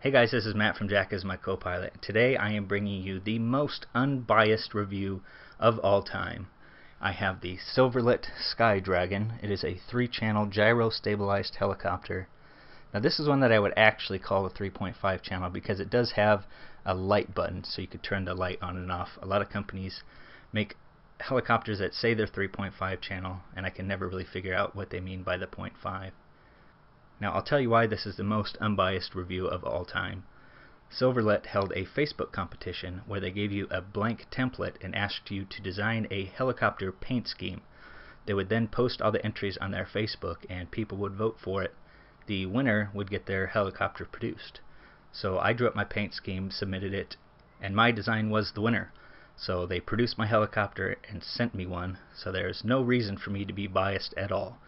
Hey guys, this is Matt from Jack is My Co-Pilot. Today I am bringing you the most unbiased review of all time. I have the Silverlit Sky Dragon. It is a 3-channel gyro-stabilized helicopter. Now this is one that I would actually call a 3.5 channel because it does have a light button so you could turn the light on and off. A lot of companies make helicopters that say they're 3.5 channel, and I can never really figure out what they mean by the 0.5. Now I'll tell you why this is the most unbiased review of all time. Silverlit held a Facebook competition where they gave you a blank template and asked you to design a helicopter paint scheme. They would then post all the entries on their Facebook and people would vote for it. The winner would get their helicopter produced. So I drew up my paint scheme, submitted it, and my design was the winner. So they produced my helicopter and sent me one, so there's no reason for me to be biased at all.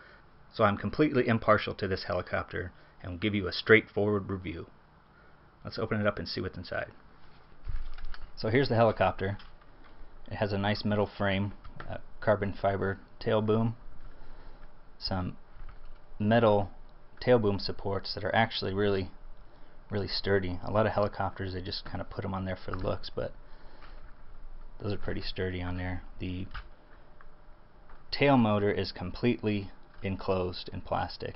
So I'm completely impartial to this helicopter and will give you a straightforward review. Let's open it up and see what's inside. So here's the helicopter. It has a nice metal frame, a carbon fiber tail boom, some metal tail boom supports that are actually really sturdy. A lot of helicopters, they just kind of put them on there for looks, but those are pretty sturdy on there. The tail motor is completely enclosed in plastic,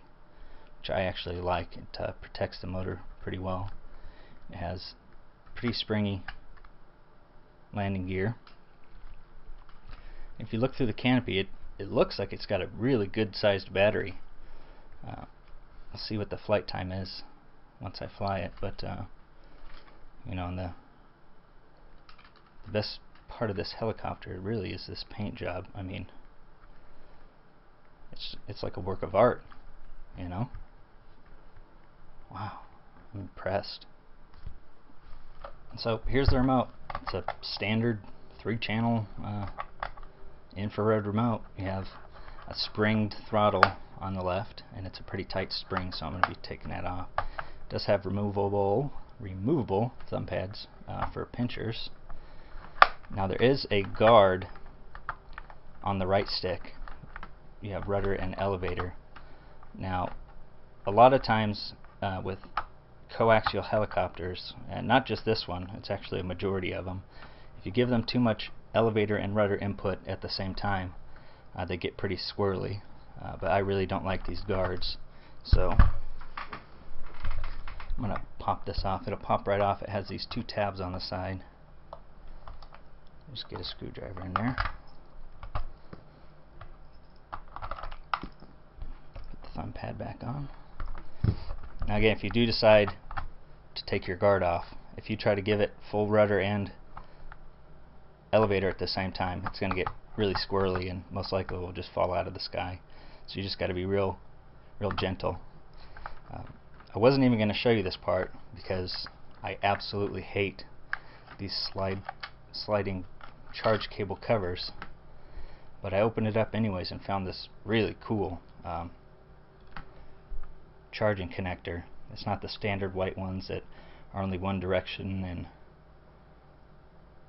which I actually like. It protects the motor pretty well. It has pretty springy landing gear. If you look through the canopy, it looks like it's got a really good sized battery. We'll see what the flight time is once I fly it, but you know, the best part of this helicopter really is this paint job. I mean, it's like a work of art, you know. Wow, I'm impressed. So here's the remote. It's a standard 3-channel infrared remote. You have a springed throttle on the left, and it's a pretty tight spring, so I'm going to be taking that off. It does have removable thumb pads for pinchers. Now there is a guard on the right stick. You have rudder and elevator. Now a lot of times with coaxial helicopters, and not just this one, it's actually a majority of them, if you give them too much elevator and rudder input at the same time, they get pretty squirrely. But I really don't like these guards, so I'm going to pop this off. It'll pop right off. It has these 2 tabs on the side. Just get a screwdriver in there. Put the thumb pad back on. Now again, if you do decide to take your guard off, if you try to give it full rudder and elevator at the same time, it's going to get really squirrely and most likely will just fall out of the sky. So you just got to be real gentle. I wasn't even going to show you this part because I absolutely hate these sliding charge cable covers, but I opened it up anyways and found this really cool charging connector. It's not the standard white ones that are only one direction, and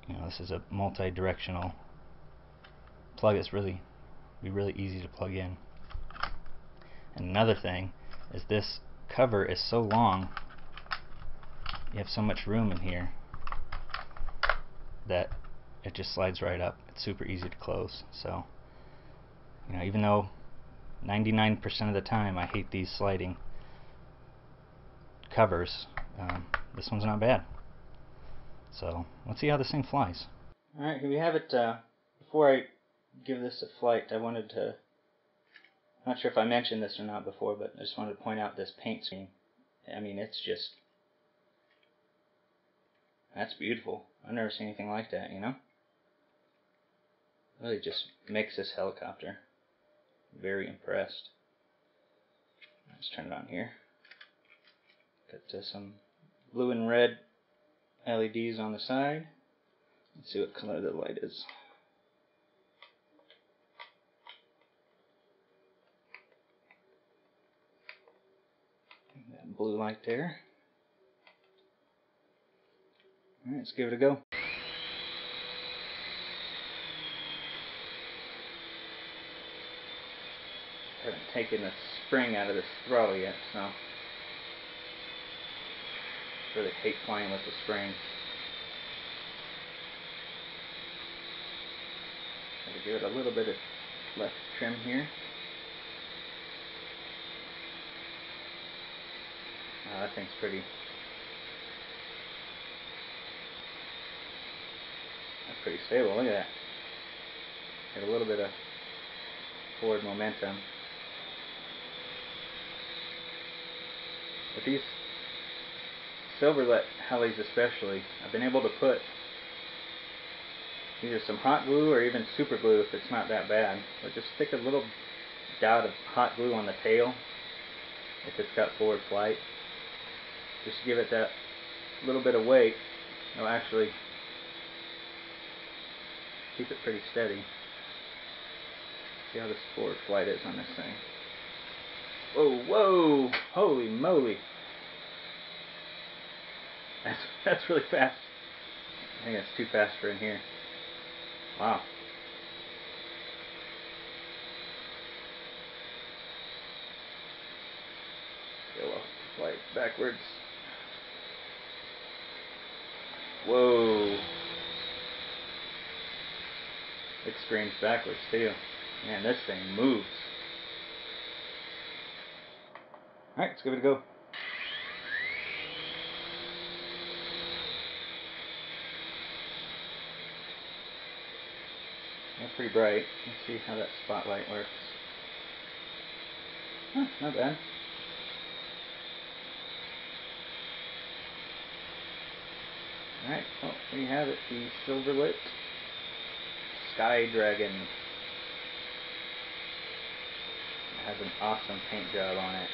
you know, this is a multi-directional plug. It's really easy to plug in. And another thing is this cover is so long, you have so much room in here that it just slides right up. It's super easy to close. So, you know, even though 99% of the time I hate these sliding covers, this one's not bad. So let's see how this thing flies. Alright, here we have it. Before I give this a flight, I wanted to, I'm not sure if I mentioned this or not before, but I just wanted to point out this paint scheme. I mean, it's just, that's beautiful. I've never seen anything like that, you know? Really just makes this helicopter. Very impressed. Let's turn it on here. Got some blue and red LEDs on the side. Let's see what color the light is. That blue light there. Alright, let's give it a go. I haven't taken the spring out of the throttle yet, so really hate flying with the spring. Gotta give it a little bit of left trim here. Oh, that thing's pretty. That's pretty stable. Look at that. Got a little bit of forward momentum. With these Silverlit helis especially, I've been able to put either some hot glue or even super glue if it's not that bad. But just stick a little dot of hot glue on the tail if it's got forward flight. Just give it that little bit of weight. It'll actually keep it pretty steady. See how this forward flight is on this thing. Whoa, whoa! Holy moly! That's really fast. I think it's too fast for in here. Wow. Go off flight backwards. Whoa. It screams backwards too. Man, this thing moves. Alright, let's give it a go. That's pretty bright. Let's see how that spotlight works. Huh, not bad. Alright, well, there you have it, the Silverlit Sky Dragon. It has an awesome paint job on it.